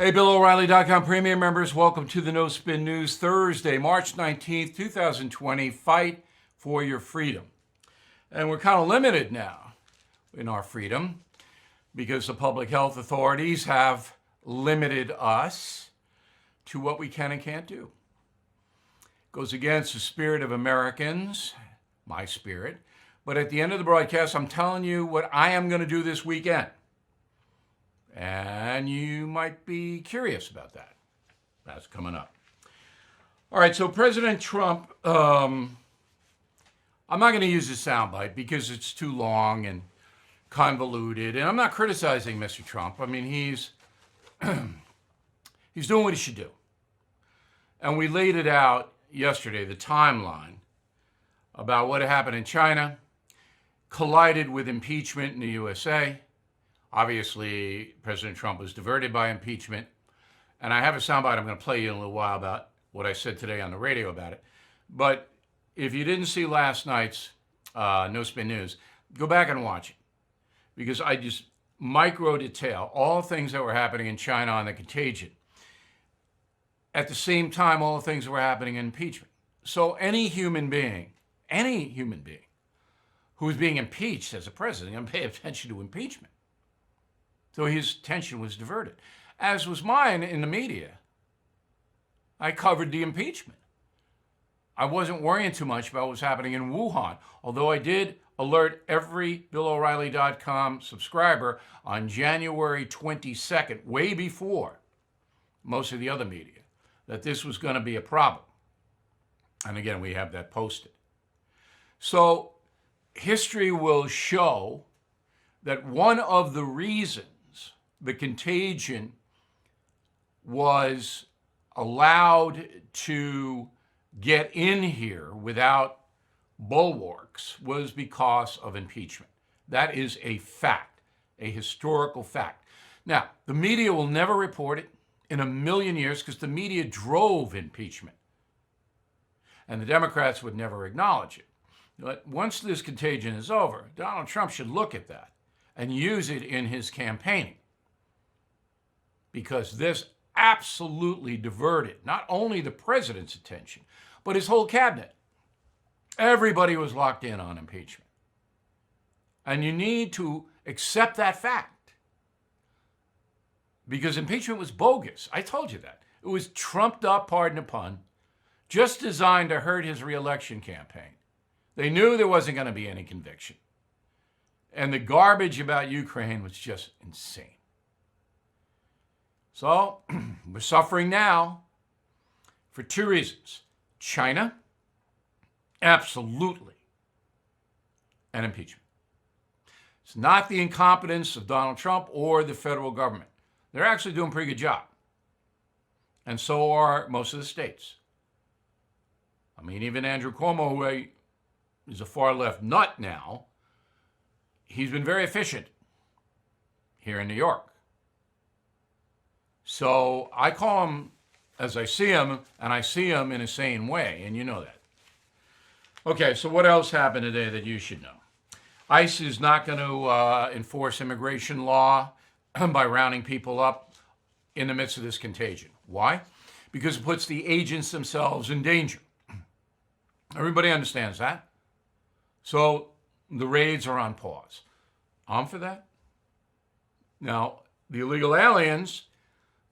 Hey, BillO'Reilly.com premium members, welcome to the No Spin News, Thursday, March 19th, 2020. Fight for your freedom. And we're kind of limited now in our freedom because the public health authorities have limited us to what we can and can't do. It goes against the spirit of Americans, my spirit. But at the end of the broadcast, I'm telling you what I am going to do this weekend. And you might be curious about that. That's coming up. All right, so President Trump, I'm not going to use his soundbite because it's too long and convoluted. And I'm not criticizing Mr. Trump. I mean, he's doing what he should do. And we laid it out yesterday, the timeline about what happened in China, collided with impeachment in the USA. Obviously, President Trump was diverted by impeachment. And I have a soundbite I'm going to play you in a little while about what I said today on the radio about it. But if you didn't see last night's No Spin News, go back and watch it. Because I just micro detail all things that were happening in China on the contagion. At the same time, all the things that were happening in impeachment. So any human being who is being impeached as a president, going to pay attention to impeachment. So his attention was diverted, as was mine in the media. I covered the impeachment. I wasn't worrying too much about what was happening in Wuhan, although I did alert every BillO'Reilly.com subscriber on January 22nd, way before most of the other media, that this was going to be a problem. And again, we have that posted. So history will show that one of the reasons the contagion was allowed to get in here without bulwarks was because of impeachment. That is a fact, a historical fact. Now, the media will never report it in a million years because the media drove impeachment. And the Democrats would never acknowledge it. But once this contagion is over, Donald Trump should look at that and use it in his campaigning. Because this absolutely diverted not only the president's attention, but his whole cabinet. Everybody was locked in on impeachment. And you need to accept that fact. Because impeachment was bogus. I told you that. It was trumped up, pardon the pun, just designed to hurt his reelection campaign. They knew there wasn't going to be any conviction. And the garbage about Ukraine was just insane. So, we're suffering now for two reasons. China, absolutely, and impeachment. It's not the incompetence of Donald Trump or the federal government. They're actually doing a pretty good job. And so are most of the states. I mean, even Andrew Cuomo, who is a far-left nut now, he's been very efficient here in New York. So I call him as I see him, and I see him in a sane way, and you know that. Okay, so what else happened today that you should know? ICE is not going to enforce immigration law by rounding people up in the midst of this contagion. Why? Because it puts the agents themselves in danger. Everybody understands that. So the raids are on pause. I'm for that. Now, the illegal aliens,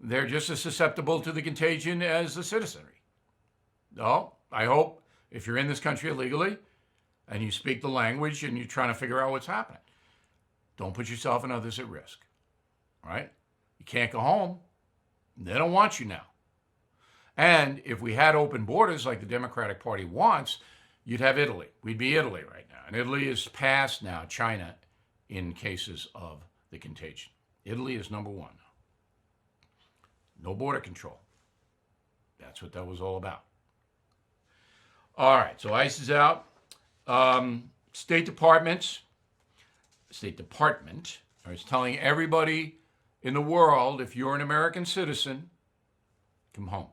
they're just as susceptible to the contagion as the citizenry. No, I hope if you're in this country illegally and you speak the language and you're trying to figure out what's happening, don't put yourself and others at risk, right? You can't go home. They don't want you now. And if we had open borders like the Democratic Party wants, you'd have Italy. We'd be Italy right now. And Italy is past now China in cases of the contagion. Italy is number one. No border control. That's what that was all about. All right, so ICE is out. State Department is telling everybody in the world, if you're an American citizen, come home.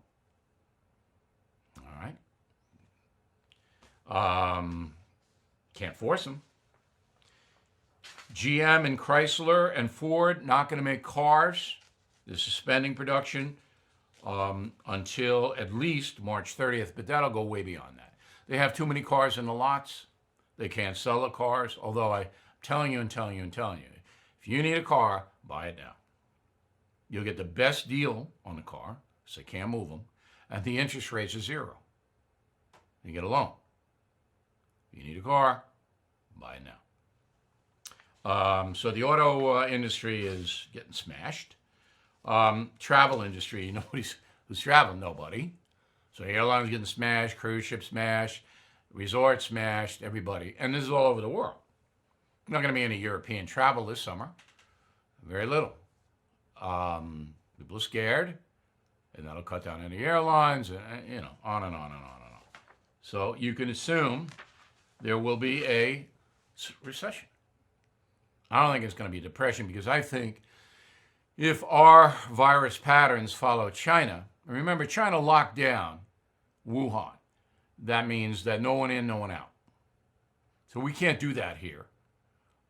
All right. Can't force them. GM and Chrysler and Ford not going to make cars They're suspending production until at least March 30th, but that'll go way beyond that. They have too many cars in the lots. They can't sell the cars, although I'm telling you, if you need a car, buy it now. You'll get the best deal on the car, so they can't move them, and the interest rates are zero. You get a loan. If you need a car, buy it now. So the auto industry is getting smashed. Travel industry, who's traveling? Nobody. So airlines getting smashed, cruise ships smashed, resorts smashed, everybody. And this is all over the world. Not going to be any European travel this summer. Very little. People are scared, and that'll cut down any airlines, and on and on and on and on. So you can assume there will be a recession. I don't think it's going to be a depression, because I think if our virus patterns follow China, remember China locked down Wuhan. That means that no one in, no one out. So we can't do that here.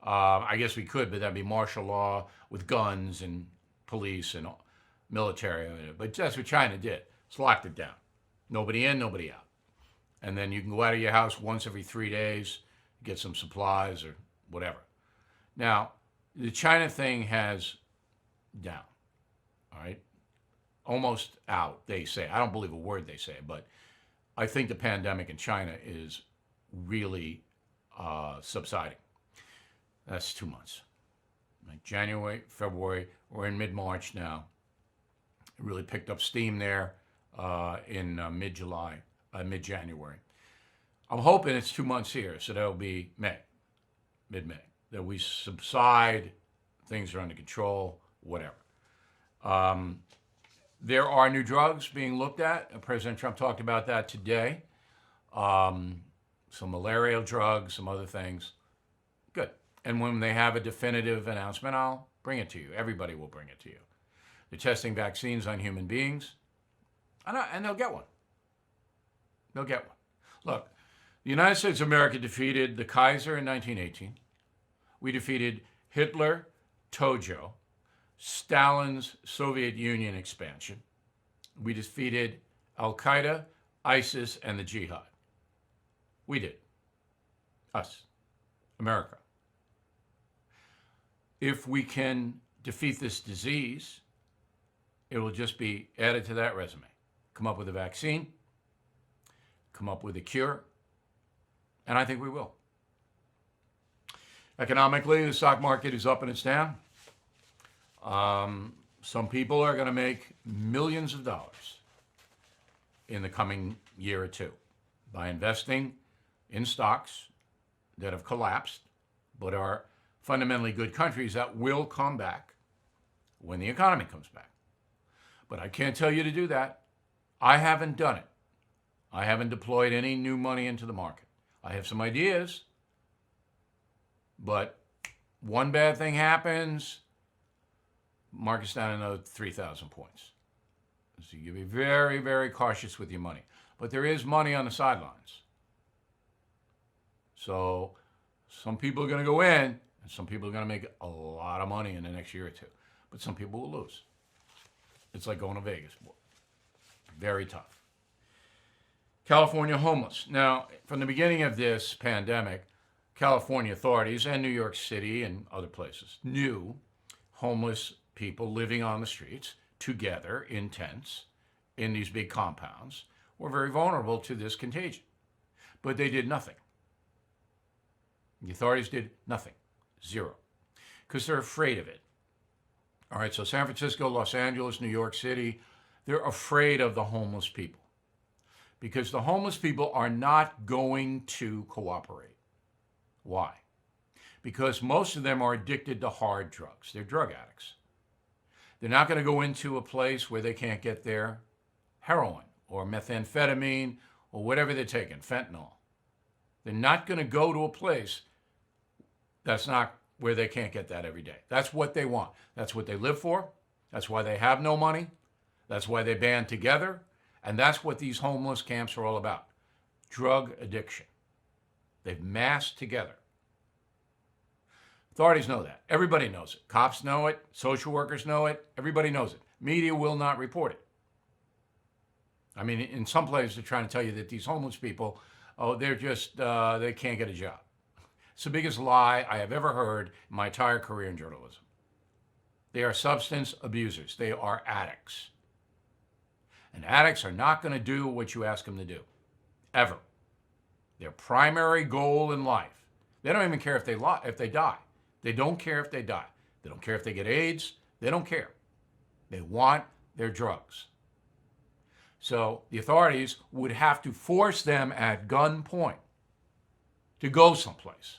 I guess we could, but that'd be martial law with guns and police and military. But that's what China did. It's locked it down. Nobody in, nobody out. And then you can go out of your house once every 3 days, get some supplies or whatever. Now, the China thing has down, all right? Almost out, they say. I don't believe a word they say, but I think the pandemic in China is really subsiding. That's 2 months. Like January, February, we're in mid-March now. It really picked up steam there in mid-July, mid-January. I'm hoping it's 2 months here, so that'll be May, mid-May, that we subside, things are under control, whatever. There are new drugs being looked at. President Trump talked about that today. Some malarial drugs, some other things. Good. And when they have a definitive announcement, I'll bring it to you. Everybody will bring it to you. They're testing vaccines on human beings, and they'll get one. They'll get one. Look, the United States of America defeated the Kaiser in 1918. We defeated Hitler, Tojo, Stalin's Soviet Union expansion. We defeated Al-Qaeda, ISIS, and the Jihad. We did. Us. America. If we can defeat this disease, it will just be added to that resume. Come up with a vaccine, come up with a cure, and I think we will. Economically, the stock market is up and it's down. Some people are going to make millions of dollars in the coming year or two by investing in stocks that have collapsed but are fundamentally good countries that will come back when the economy comes back. But I can't tell you to do that. I haven't done it. I haven't deployed any new money into the market. I have some ideas, but one bad thing happens, market's down another 3,000 points. So you be very, very cautious with your money. But there is money on the sidelines. So some people are going to go in, and some people are going to make a lot of money in the next year or two. But some people will lose. It's like going to Vegas. Very tough. California homeless. Now, from the beginning of this pandemic, California authorities and New York City and other places knew homeless people living on the streets together in tents in these big compounds were very vulnerable to this contagion. But they did nothing. The authorities did nothing. Zero. Because they're afraid of it. All right, so San Francisco, Los Angeles, New York City, they're afraid of the homeless people. Because the homeless people are not going to cooperate. Why? Because most of them are addicted to hard drugs. They're drug addicts. They're not going to go into a place where they can't get their heroin or methamphetamine or whatever they're taking, fentanyl. They're not going to go to a place that's not where they can't get that every day. That's what they want. That's what they live for. That's why they have no money. That's why they band together. And that's what these homeless camps are all about. Drug addiction. They've massed together. Authorities know that. Everybody knows it. Cops know it. Social workers know it. Everybody knows it. Media will not report it. I mean, in some places they're trying to tell you that these homeless people, oh, they're just, they can't get a job. It's the biggest lie I have ever heard in my entire career in journalism. They are substance abusers. They are addicts. And addicts are not going to do what you ask them to do, ever. Their primary goal in life, they don't even care if they die. They don't care if they die. They don't care if they get AIDS. They don't care. They want their drugs. So the authorities would have to force them at gunpoint to go someplace,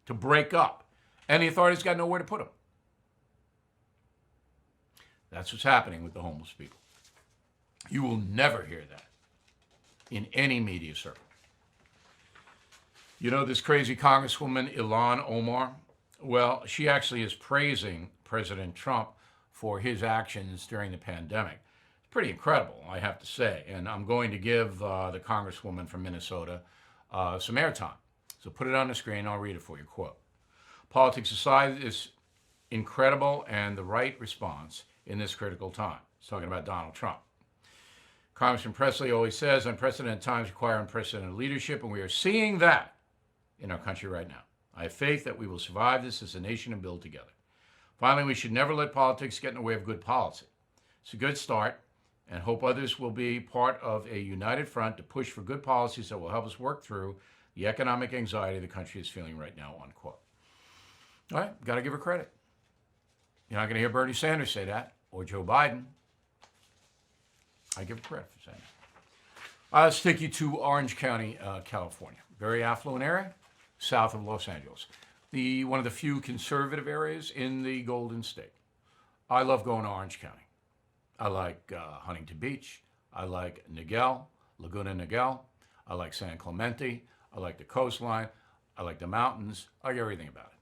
to break up. And the authorities got nowhere to put them. That's what's happening with the homeless people. You will never hear that in any media circle. You know this crazy Congresswoman, Ilhan Omar? Well, she actually is praising President Trump for his actions during the pandemic. It's pretty incredible, I have to say. And I'm going to give the Congresswoman from Minnesota some airtime. So put it on the screen. I'll read it for you. Quote, "Politics aside is incredible and the right response in this critical time." He's talking about Donald Trump. Congressman Presley always says, unprecedented times require unprecedented leadership, and we are seeing that in our country right now. I have faith that we will survive this as a nation and build together. Finally, we should never let politics get in the way of good policy. It's a good start, and hope others will be part of a united front to push for good policies that will help us work through the economic anxiety the country is feeling right now, unquote. All right, got to give her credit. You're not going to hear Bernie Sanders say that, or Joe Biden. I give her credit for saying that. Let's take you to Orange County, California. Very affluent area, south of Los Angeles. One of the few conservative areas in the Golden State. I love going to Orange County. I like Huntington Beach. I like Laguna Niguel. I like San Clemente. I like the coastline. I like the mountains. I like everything about it.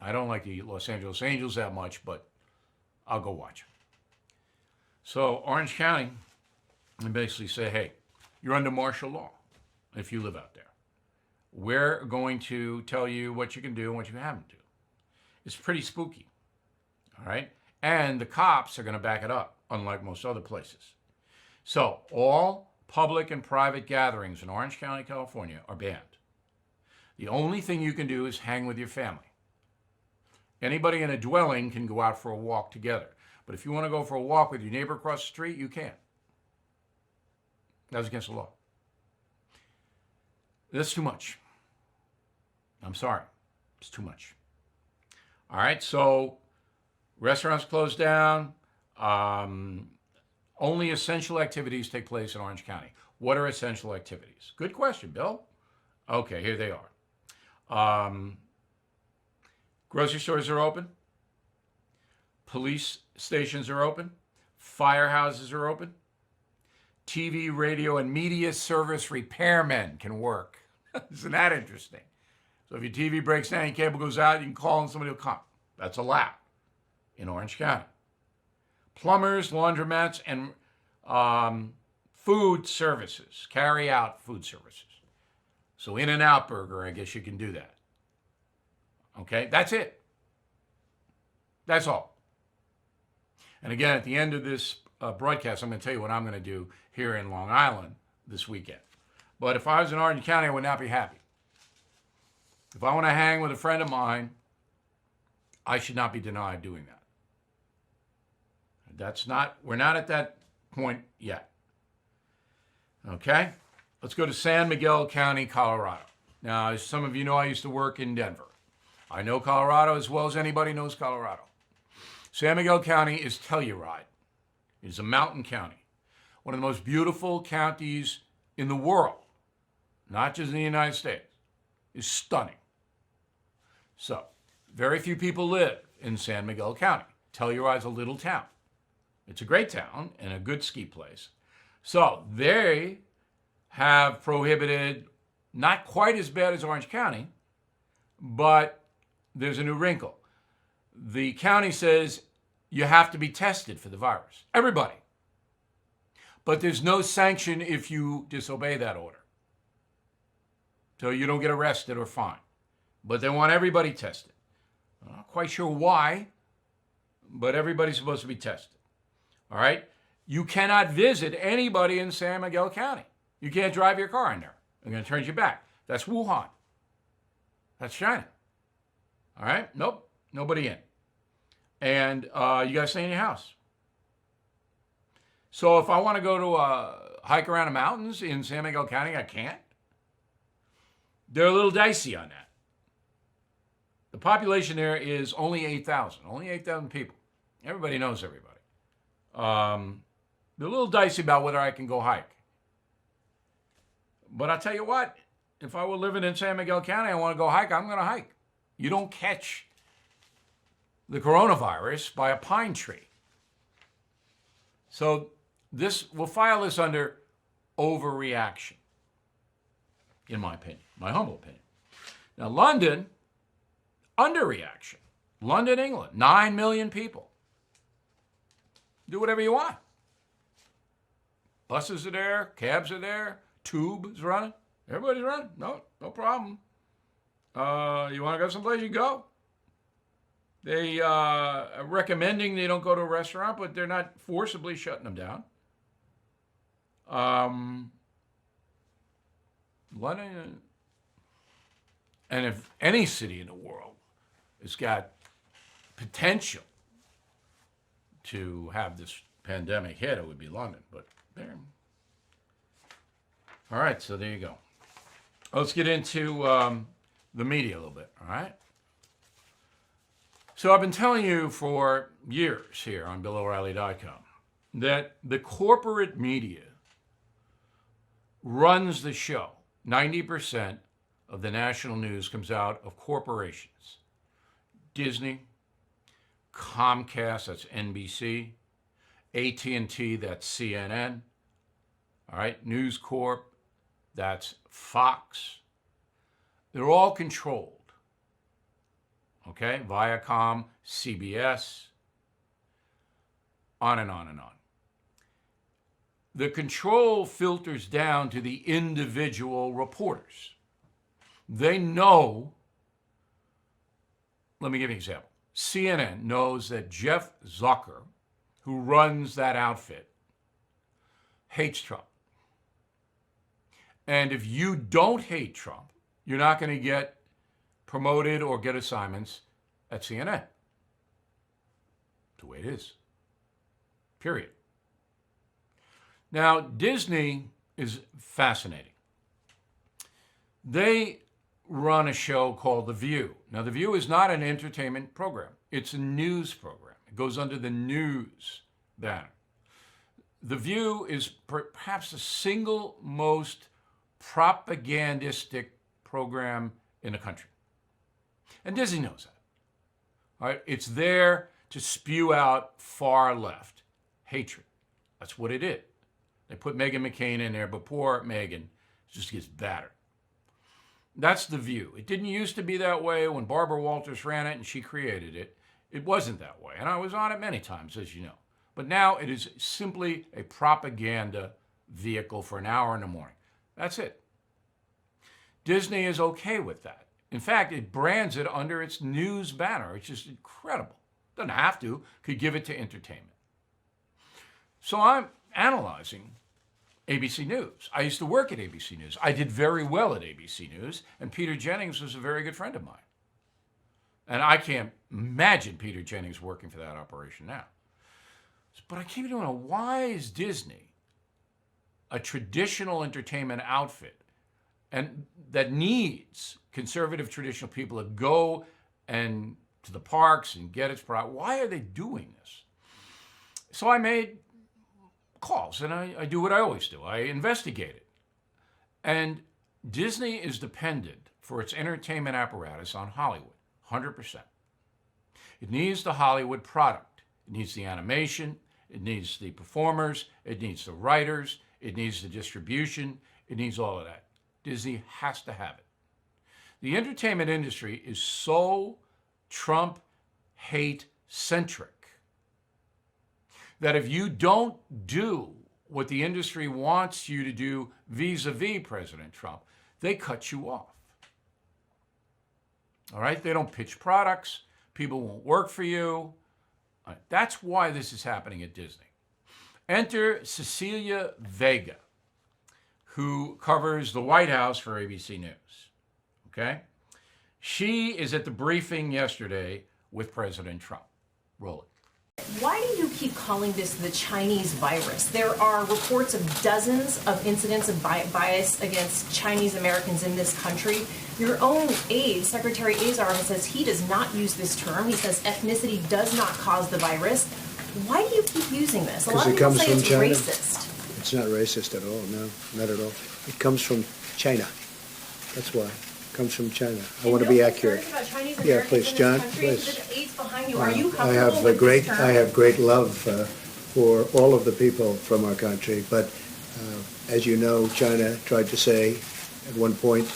I don't like the Los Angeles Angels that much, but I'll go watch them. So Orange County, they basically say, hey, you're under martial law if you live out there. We're going to tell you what you can do and what you haven't do. It's pretty spooky, all right? And the cops are going to back it up, unlike most other places. So all public and private gatherings in Orange County, California are banned. The only thing you can do is hang with your family. Anybody in a dwelling can go out for a walk together. But if you want to go for a walk with your neighbor across the street, you can't. That's against the law. That's too much. I'm sorry. It's too much. All right, so restaurants closed down. Only essential activities take place in Orange County. What are essential activities? Good question, Bill. Okay, here they are. Grocery stores are open. Police stations are open. Firehouses are open. TV, radio, and media service repairmen can work. Isn't that interesting? So if your TV breaks down, your cable goes out, you can call and somebody will come. That's allowed in Orange County. Plumbers, laundromats, and food services, carry out food services. So In-N-Out Burger, I guess you can do that. Okay, that's it. That's all. And again, at the end of this broadcast, I'm going to tell you what I'm going to do here in Long Island this weekend. But if I was in Orange County, I would not be happy. If I want to hang with a friend of mine, I should not be denied doing that. We're not at that point yet. Okay? Let's go to San Miguel County, Colorado. Now, as some of you know, I used to work in Denver. I know Colorado as well as anybody knows Colorado. San Miguel County is Telluride. It is a mountain county. One of the most beautiful counties in the world, not just in the United States. Is stunning. So, very few people live in San Miguel County. Telluride's a little town. It's a great town and a good ski place. So, they have prohibited, not quite as bad as Orange County, but there's a new wrinkle. The county says you have to be tested for the virus. Everybody. But there's no sanction if you disobey that order. So you don't get arrested or fined. But they want everybody tested. I'm not quite sure why, but everybody's supposed to be tested. All right? You cannot visit anybody in San Miguel County. You can't drive your car in there. They're going to turn you back. That's Wuhan. That's China. All right? Nope. Nobody in. And you got to stay in your house. So if I want to go to a hike around the mountains in San Miguel County, I can't. They're a little dicey on that. The population there is only 8,000. Only 8,000 people. Everybody knows everybody. They're a little dicey about whether I can go hike. But I'll tell you what, if I were living in San Miguel County, I want to go hike, I'm going to hike. You don't catch the coronavirus by a pine tree. So we'll file this under overreaction, in my opinion, my humble opinion. Now, London, underreaction. London, England, 9 million people. Do whatever you want. Buses are there, cabs are there, tube is running. Everybody's running. No problem. You want to go someplace, you go. They are recommending they don't go to a restaurant, but they're not forcibly shutting them down. London, and if any city in the world has got potential to have this pandemic hit, it would be London. But there. All right, so there you go. Let's get into the media a little bit, all right? So I've been telling you for years here on BillO'Reilly.com that the corporate media runs the show. 90% of the national news comes out of corporations. Disney, Comcast, that's NBC, AT&T, that's CNN, all right, News Corp, that's Fox. They're all controlled. Okay, Viacom, CBS, on and on and on. The control filters down to the individual reporters. They know, let me give you an example. CNN knows that Jeff Zucker, who runs that outfit, hates Trump. And if you don't hate Trump, you're not going to get promoted or get assignments at CNN. The way it is. Period. Now, Disney is fascinating. They run a show called The View. Now, The View is not an entertainment program. It's a news program. It goes under the news banner. The View is perhaps the single most propagandistic program in the country. And Disney knows that. All right? It's there to spew out far left hatred. That's what it is. They put Meghan McCain in there, but poor Meghan just gets battered. That's The View. It didn't used to be that way when Barbara Walters ran it and she created it. It wasn't that way. And I was on it many times, as you know. But now it is simply a propaganda vehicle for an hour in the morning. That's it. Disney is okay with that. In fact, it brands it under its news banner. It's just incredible. Doesn't have to. Could give it to entertainment. So I'm analyzing ABC News. I used to work at ABC News. I did very well at ABC News, and Peter Jennings was a very good friend of mine. And I can't imagine Peter Jennings working for that operation now. But I keep wondering, why is Disney, a traditional entertainment outfit, and that needs conservative traditional people to go and to the parks and get its product, why are they doing this? So I made calls, and I do what I always do. I investigate it. And Disney is dependent for its entertainment apparatus on Hollywood, 100%. It needs the Hollywood product. It needs the animation. It needs the performers. It needs the writers. It needs the distribution. It needs all of that. Disney has to have it. The entertainment industry is so Trump hate-centric that if you don't do what the industry wants you to do vis-a-vis President Trump, they cut you off. All right? They don't pitch products. People won't work for you. All right, that's why this is happening at Disney. Enter Cecilia Vega, who covers the White House for ABC News. Okay? She is at the briefing yesterday with President Trump. Roll it. Why do you keep calling this the Chinese virus? There are reports of dozens of incidents of bias against Chinese Americans in this country. Your own aide, Secretary Azar, says he does not use this term. He says ethnicity does not cause the virus. Why do you keep using this? A lot of people say it's racist. It's not racist at all, no, not at all. It comes from China. That's why. It comes from China. I want to be accurate. Yeah, please, John, please. Are you I have great love for all of the people from our country, but as you know, China tried to say at one point,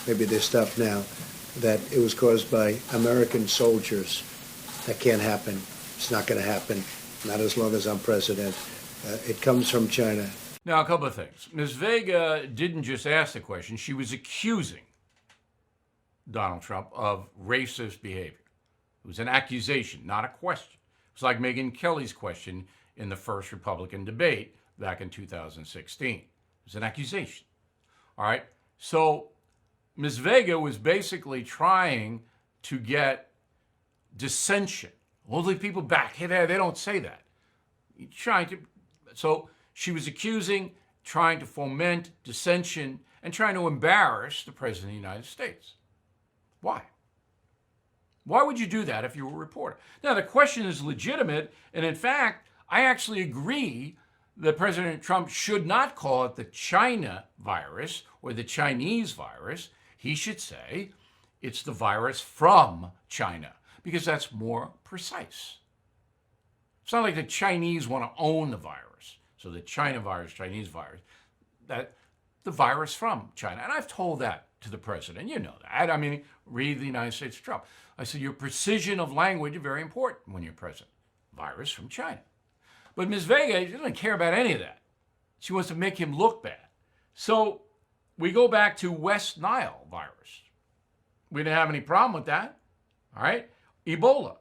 maybe they stopped now, that it was caused by American soldiers. That can't happen. It's not going to happen. Not as long as I'm president. It comes from China. Now, a couple of things. Ms. Vega didn't just ask the question, she was accusing Donald Trump of racist behavior. It was an accusation, not a question. It was like Megyn Kelly's question in the first Republican debate back in 2016. It was an accusation. All right? So Ms. Vega was basically trying to get dissension. All the people back, hey, they don't say that. So she was accusing, trying to foment dissension, and trying to embarrass the President of the United States. Why? Why would you do that if you were a reporter? Now, the question is legitimate, and in fact, I actually agree that President Trump should not call it the China virus or the Chinese virus. He should say it's the virus from China, because that's more precise. It's not like the Chinese want to own the virus. So the China virus, Chinese virus, that the virus from China. And I've told that to the president. You know that. I mean, read the United States of Trump. I said, your precision of language is very important when you're president. Virus from China. But Ms. Vega, she doesn't care about any of that. She wants to make him look bad. So we go back to West Nile virus. We didn't have any problem with that. All right? Ebola.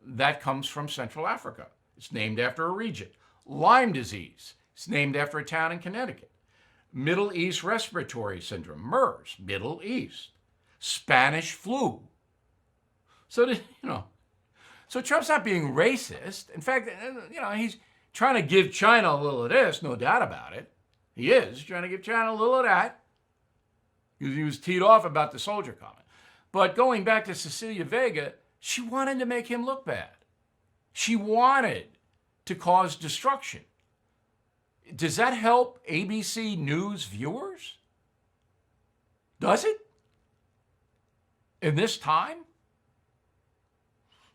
That comes from Central Africa. It's named after a region. Lyme disease. It's named after a town in Connecticut. Middle East respiratory syndrome, MERS, Middle East. Spanish flu. So, so Trump's not being racist. In fact, he's trying to give China a little of this, no doubt about it. He is trying to give China a little of that. He was teed off about the soldier comment. But going back to Cecilia Vega, she wanted to make him look bad. She wanted to cause destruction. Does that help ABC News viewers? Does it? In this time?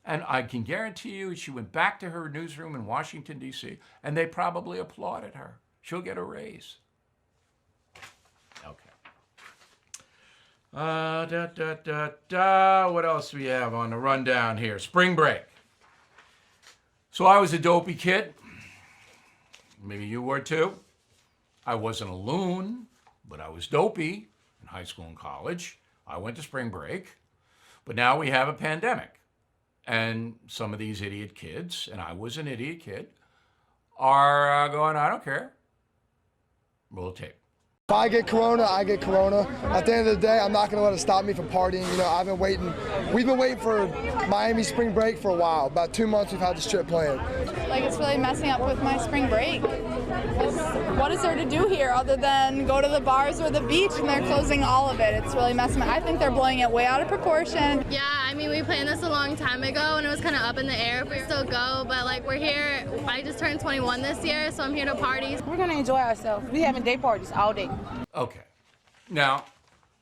And I can guarantee you she went back to her newsroom in Washington, D.C., and they probably applauded her. She'll get a raise. Okay. What else do we have on the rundown here? Spring break. So I was a dopey kid. Maybe you were too. I wasn't a loon, but I was dopey in high school and college. I went to spring break. But now we have a pandemic. And some of these idiot kids, and I was an idiot kid, are going, I don't care. Roll tape. If I get corona, I get corona. At the end of the day, I'm not going to let it stop me from partying. I've been waiting. We've been waiting for Miami spring break for a while. About 2 months we've had this trip planned. Like, it's really messing up with my spring break. What is there to do here other than go to the bars or the beach, and they're closing all of it? It's really messing up. I think they're blowing it way out of proportion. Yeah, I mean, we planned this a long time ago, and it was kind of up in the air if we still go, but like, we're here. I just turned 21 this year, so I'm here to party. We're going to enjoy ourselves. We're having day parties all day. Okay. Now,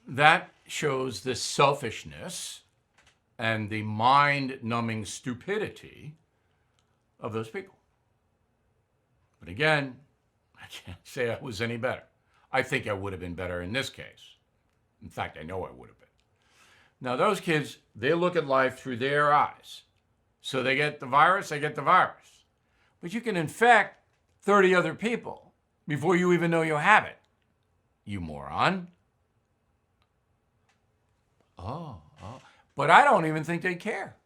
that shows the selfishness and the mind-numbing stupidity of those people. But again, I can't say I was any better. I think I would have been better in this case. In fact, I know I would have been. Now, those kids, they look at life through their eyes. So they get the virus, they get the virus. But you can infect 30 other people before you even know you have it. You moron. Oh. But I don't even think they care.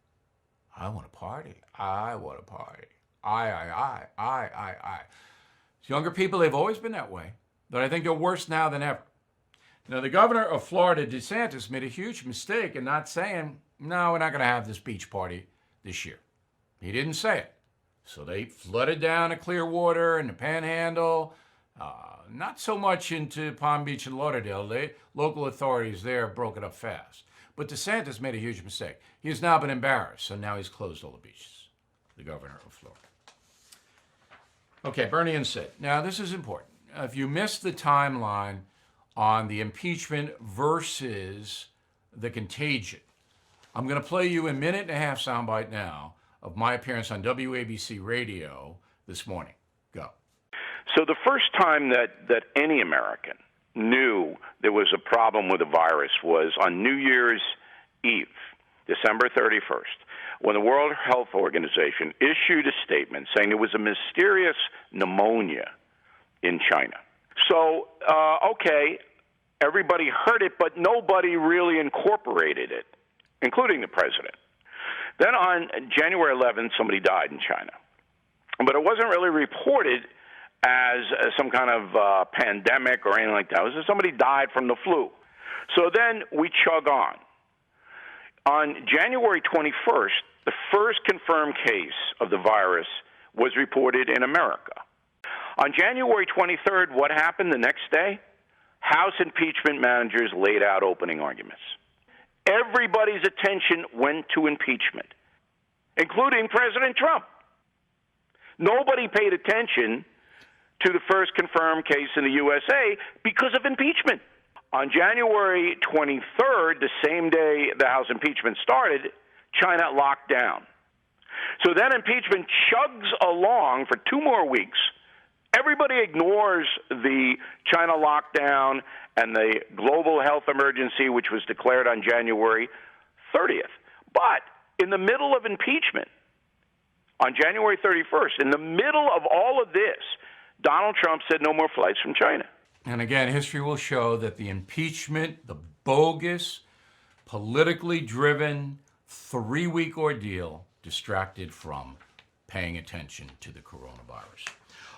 I want to party. I want to party. I. Younger people, they've always been that way, but I think they're worse now than ever. Now, the governor of Florida, DeSantis, made a huge mistake in not saying, no, we're not going to have this beach party this year. He didn't say it. So they flooded down to Clearwater and the Panhandle, not so much into Palm Beach and Lauderdale. Local authorities there broke it up fast. But DeSantis made a huge mistake. He has now been embarrassed, so now he's closed all the beaches, the governor of Florida. Okay, Bernie and Sid. Now, this is important. If you missed the timeline on the impeachment versus the contagion, I'm going to play you a 1.5-minute soundbite now of my appearance on WABC radio this morning. Go. So the first time that any American knew there was a problem with the virus was on New Year's Eve, December 31st, when the World Health Organization issued a statement saying there was a mysterious pneumonia in China. So, okay, everybody heard it, but nobody really incorporated it, including the president. Then on January 11th, somebody died in China. But it wasn't really reported as some kind of pandemic or anything like that. It was just somebody died from the flu. So then we chug on. On January 21st, the first confirmed case of the virus was reported in America. On January 23rd, what happened the next day? House impeachment managers laid out opening arguments. Everybody's attention went to impeachment, including President Trump. Nobody paid attention to the first confirmed case in the USA because of impeachment. On January 23rd, the same day the House impeachment started, China locked down. So then impeachment chugs along for 2 more weeks. Everybody ignores the China lockdown and the global health emergency, which was declared on January 30th. But in the middle of impeachment, on January 31st, in the middle of all of this, Donald Trump said no more flights from China. And again, history will show that the impeachment, the bogus, politically driven, 3-week ordeal distracted from paying attention to the coronavirus.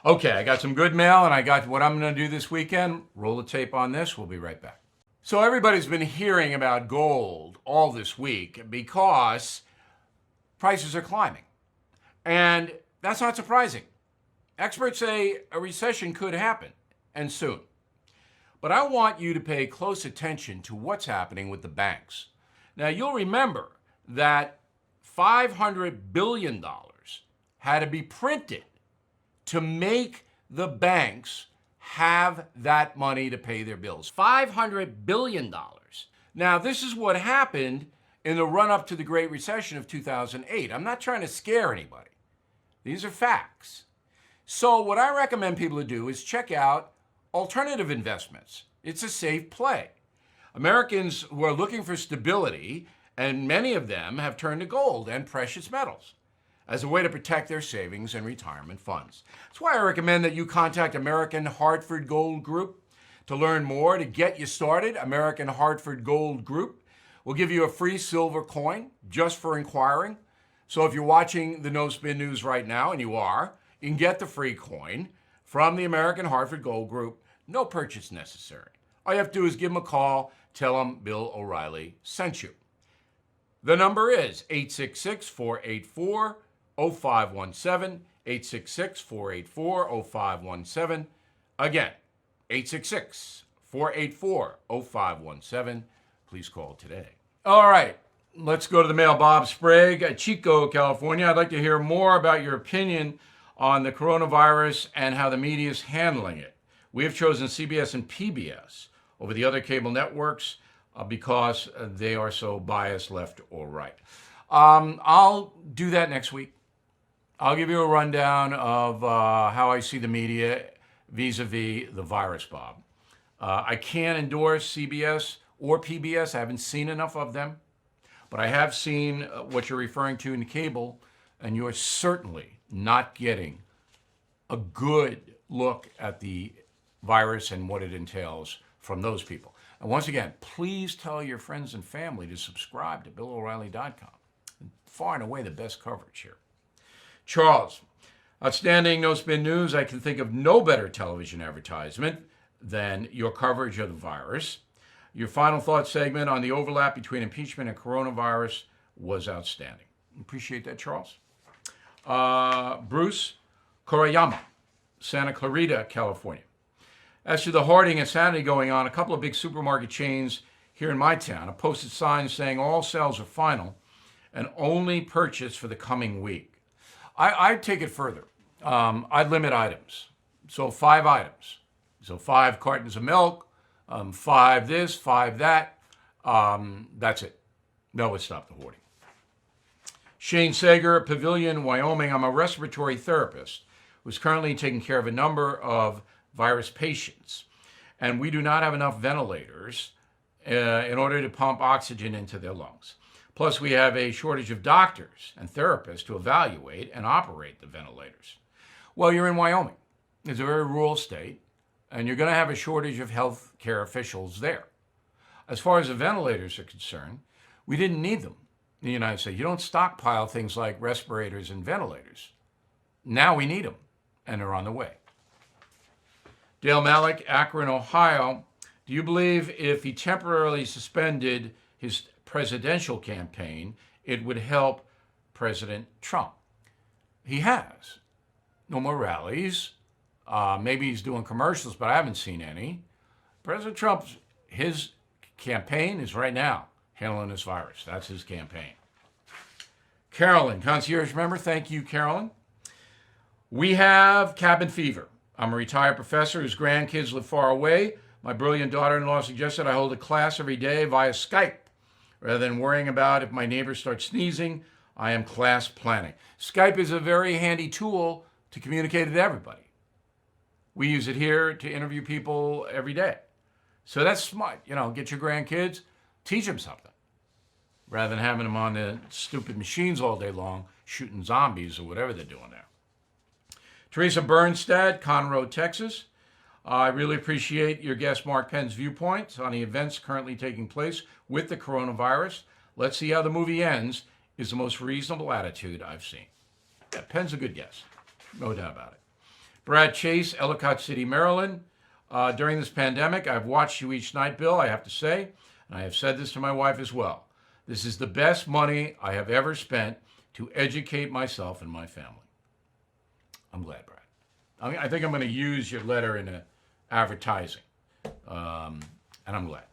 Okay, I got some good mail, and I got what I'm going to do this weekend. Roll the tape on this. We'll be right back. So everybody's been hearing about gold all this week because prices are climbing. And that's not surprising. Experts say a recession could happen, and soon. But I want you to pay close attention to what's happening with the banks. Now, you'll remember that $500 billion had to be printed to make the banks have that money to pay their bills. $500 billion. Now, this is what happened in the run-up to the Great Recession of 2008. I'm not trying to scare anybody. These are facts. So what I recommend people to do is check out alternative investments. It's a safe play. Americans who are looking for stability, and many of them have turned to gold and precious metals as a way to protect their savings and retirement funds. That's why I recommend that you contact American Hartford Gold Group to learn more, to get you started. American Hartford Gold Group will give you a free silver coin just for inquiring. So if you're watching the No Spin News right now, and you are, you can get the free coin from the American Hartford Gold Group. No purchase necessary. All you have to do is give them a call, tell them Bill O'Reilly sent you. The number is 866-484-0517, 866-484-0517. Again, 866-484-0517. Please call today. All right, let's go to the mail. Bob Sprague, Chico, California. I'd like to hear more about your opinion on the coronavirus and how the media is handling it. We have chosen CBS and PBS over the other cable networks because they are so biased left or right. I'll do that next week. I'll give you a rundown of how I see the media vis-a-vis the virus, Bob. I can't endorse CBS or PBS. I haven't seen enough of them. But I have seen what you're referring to in cable, and you're certainly not getting a good look at the virus and what it entails from those people. And once again, please tell your friends and family to subscribe to BillO'Reilly.com. far and away the best coverage here. Charles, outstanding no spin news. I can think of no better television advertisement than your coverage of the virus. Your final thought segment on the overlap between impeachment and coronavirus was outstanding. Appreciate that, Charles. Bruce Korayama, Santa Clarita, California. As to the hoarding insanity going on, a couple of big supermarket chains here in my town have posted signs saying all sales are final and only purchase for the coming week. I'd take it further. I'd limit items. So 5 items. So 5 cartons of milk, 5 this, 5 that. That's it. That would stop the hoarding. Shane Sager, Pavilion, Wyoming. I'm a respiratory therapist who's currently taking care of a number of virus patients. And we do not have enough ventilators in order to pump oxygen into their lungs. Plus, we have a shortage of doctors and therapists to evaluate and operate the ventilators. Well, you're in Wyoming. It's a very rural state, and you're going to have a shortage of health care officials there. As far as the ventilators are concerned, we didn't need them in the United States. You don't stockpile things like respirators and ventilators. Now we need them, and they're on the way. Dale Malik, Akron, Ohio. Do you believe if he temporarily suspended his presidential campaign, it would help President Trump? He has. No more rallies. Maybe he's doing commercials, but I haven't seen any. President Trump's, his campaign is right now handling this virus. That's his campaign. Carolyn, concierge member. Thank you, Carolyn. We have cabin fever. I'm a retired professor whose grandkids live far away. My brilliant daughter-in-law suggested I hold a class every day via Skype. Rather than worrying about if my neighbors start sneezing, I am class planning. Skype is a very handy tool to communicate with everybody. We use it here to interview people every day. So that's smart. You know, get your grandkids, teach them something. Rather than having them on the stupid machines all day long, shooting zombies or whatever they're doing there. Teresa Bernstad, Conroe, Texas. I really appreciate your guest Mark Penn's viewpoints on the events currently taking place with the coronavirus. Let's see how the movie ends is the most reasonable attitude I've seen. Yeah, Penn's a good guest. No doubt about it. Brad Chase, Ellicott City, Maryland. During this pandemic, I've watched you each night, Bill, I have to say, and I have said this to my wife as well. This is the best money I have ever spent to educate myself and my family. I'm glad, Brad. I think I'm going to use your letter in advertising, and I'm glad.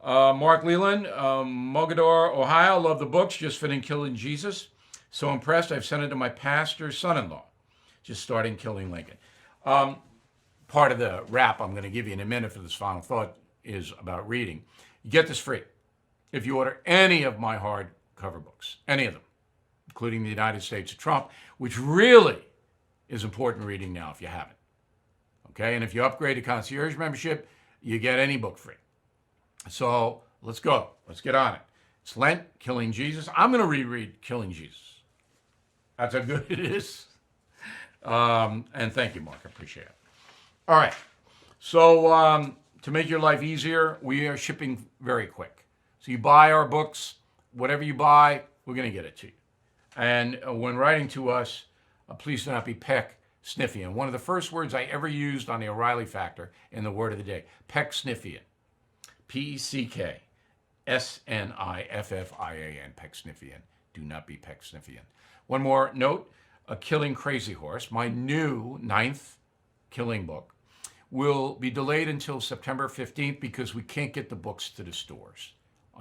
Mark Leland, Mogador, Ohio. Love the books. Just finished Killing Jesus. So impressed, I've sent it to my pastor's son-in-law. Just starting Killing Lincoln. Part of the wrap I'm going to give you in a minute for this final thought is about reading. You get this free if you order any of my hardcover books, any of them, including The United States of Trump, which really is important reading now if you haven't. Okay, and if you upgrade to concierge membership, you get any book free. So let's go. Let's get on it. It's Lent, Killing Jesus. I'm going to reread Killing Jesus. That's how good it is. And thank you, Mark. I appreciate it. All right. So to make your life easier, we are shipping very quick. So you buy our books, whatever you buy, we're going to get it to you. And when writing to us, please do not be Peck Sniffian. One of the first words I ever used on the O'Reilly Factor in the word of the day, Peck Sniffian. P-E-C-K-S-N-I-F-F-I-A-N, Peck Sniffian. Do not be Peck Sniffian. One more note, Killing Crazy Horse, my new 9th Killing book, will be delayed until September 15th because we can't get the books to the stores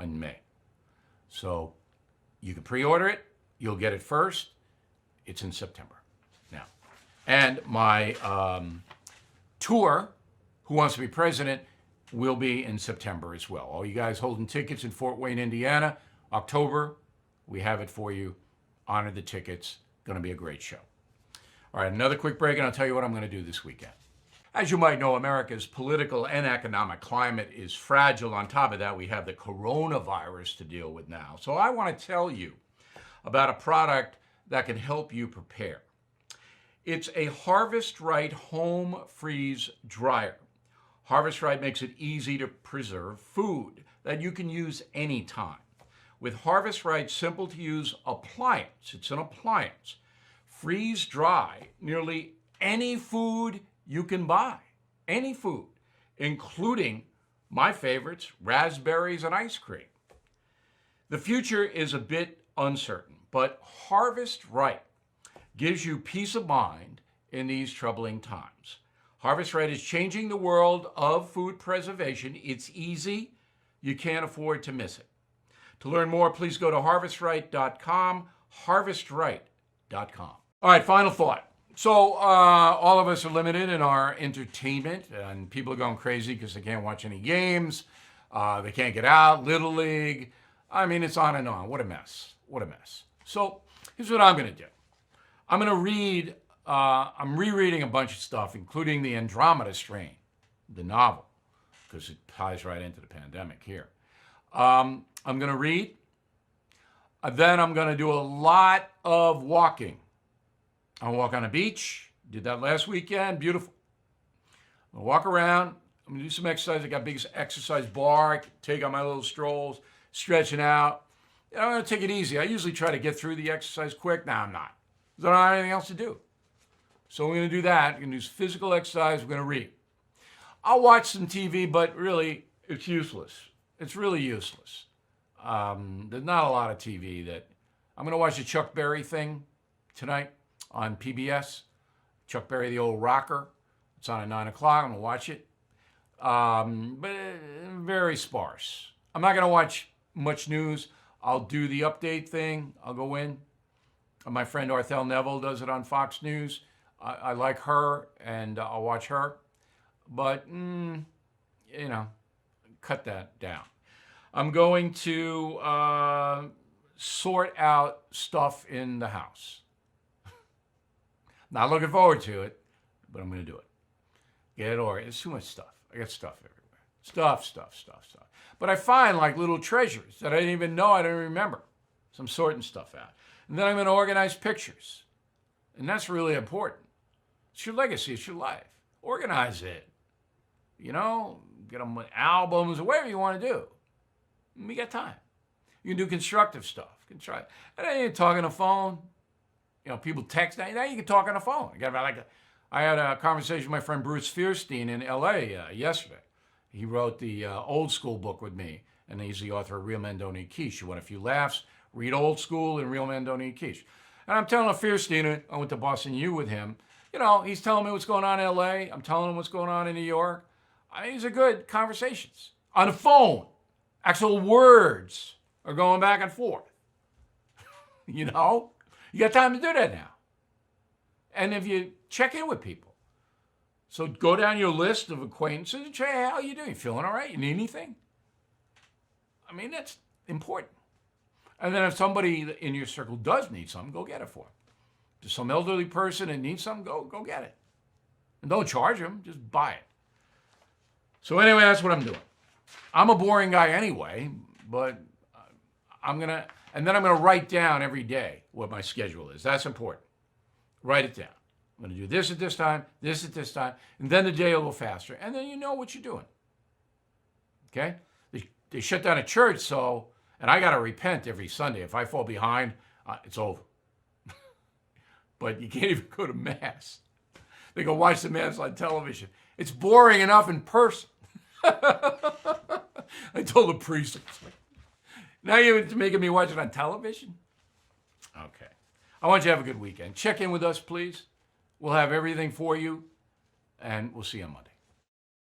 in May. So you can pre-order it. You'll get it first. It's in September now. And my tour, Who Wants to Be President, will be in September as well. All you guys holding tickets in Fort Wayne, Indiana, October, we have it for you. Honor the tickets. Going to be a great show. All right, another quick break, and I'll tell you what I'm going to do this weekend. As you might know, America's political and economic climate is fragile. On top of that, we have the coronavirus to deal with now. So I want to tell you about a product that can help you prepare. It's a Harvest Right home freeze dryer. Harvest Right makes it easy to preserve food that you can use anytime. with Harvest Right simple-to-use appliance. It's an appliance. Freeze dry nearly any food you can buy. Any food, including my favorites, raspberries and ice cream. The future is a bit uncertain, but Harvest Right gives you peace of mind in these troubling times. Harvest Right is changing the world of food preservation. It's easy. You can't afford to miss it. To learn more, please go to harvestright.com, harvestright.com. All right, final thought. So all of us are limited in our entertainment, and people are going crazy because they can't watch any games. They can't get out, Little League. I mean, it's on and on. What a mess. What a mess. So here's what I'm going to do. I'm going to read, I'm rereading a bunch of stuff, including the Andromeda Strain, the novel, because it ties right into the pandemic here. I'm going to read. Then I'm going to do a lot of walking. I'll walk on a beach. Did that last weekend. Beautiful. I'll walk around. I'm going to do some exercise. I got a big exercise bar. I can take on my little strolls, stretching out. You know, I'm going to take it easy. I usually try to get through the exercise quick. Now I'm not. Because I don't have anything else to do. So we're going to do that. We're going to do physical exercise. We're going to read. I'll watch some TV, but really, it's useless. It's really useless. There's not a lot of TV that... I'm going to watch the Chuck Berry thing tonight on PBS. Chuck Berry, the old rocker. It's on at 9 o'clock. I'm going to watch it. But very sparse. I'm not going to watch much news. I'll do the update thing. I'll go in. My friend Arthel Neville does it on Fox News. I like her, and I'll watch her. But, you know, cut that down. I'm going to sort out stuff in the house. Not looking forward to it, but I'm going to do it. Get it organized. It's too much stuff. I got stuff everywhere. Stuff. But I find like little treasures that I didn't even know, I didn't remember. So I'm sorting stuff out. And then I'm going to organize pictures. And that's really important. It's your legacy. It's your life. Organize it. You know, get them with albums or whatever you want to do. We got time. You can do constructive stuff. You can try. And then you talk on the phone. You know, people text. Now you can talk on the phone. I had a conversation with my friend Bruce Fierstein in L.A. Yesterday. He wrote the Old School book with me, and he's the author of Real Men Don't Eat Quiche. You want a few laughs? Read Old School and Real Men Don't Eat Quiche. And I'm telling Fierstein, I went to Boston U with him. You know, he's telling me what's going on in L.A. I'm telling him what's going on in New York. These are good conversations. On the phone, actual words are going back and forth. You know? You got time to do that now. And if you check in with people. So go down your list of acquaintances and say, hey, how you doing? Feeling all right? You need anything? I mean, that's important. And then if somebody in your circle does need something, go get it for them. If there's some elderly person that needs something, go get it. And don't charge them, just buy it. So anyway, that's what I'm doing. I'm a boring guy anyway, but and then I'm going to write down every day what my schedule is. That's important. Write it down. I'm going to do this at this time, and then the day will go faster. And then you know what you're doing. Okay? They shut down a church, and I got to repent every Sunday. If I fall behind, it's over. But you can't even go to Mass. They go watch the Mass on television. It's boring enough in person. I told the priest, now you're making me watch it on television? Okay. I want you to have a good weekend. Check in with us, please. We'll have everything for you, and we'll see you on Monday.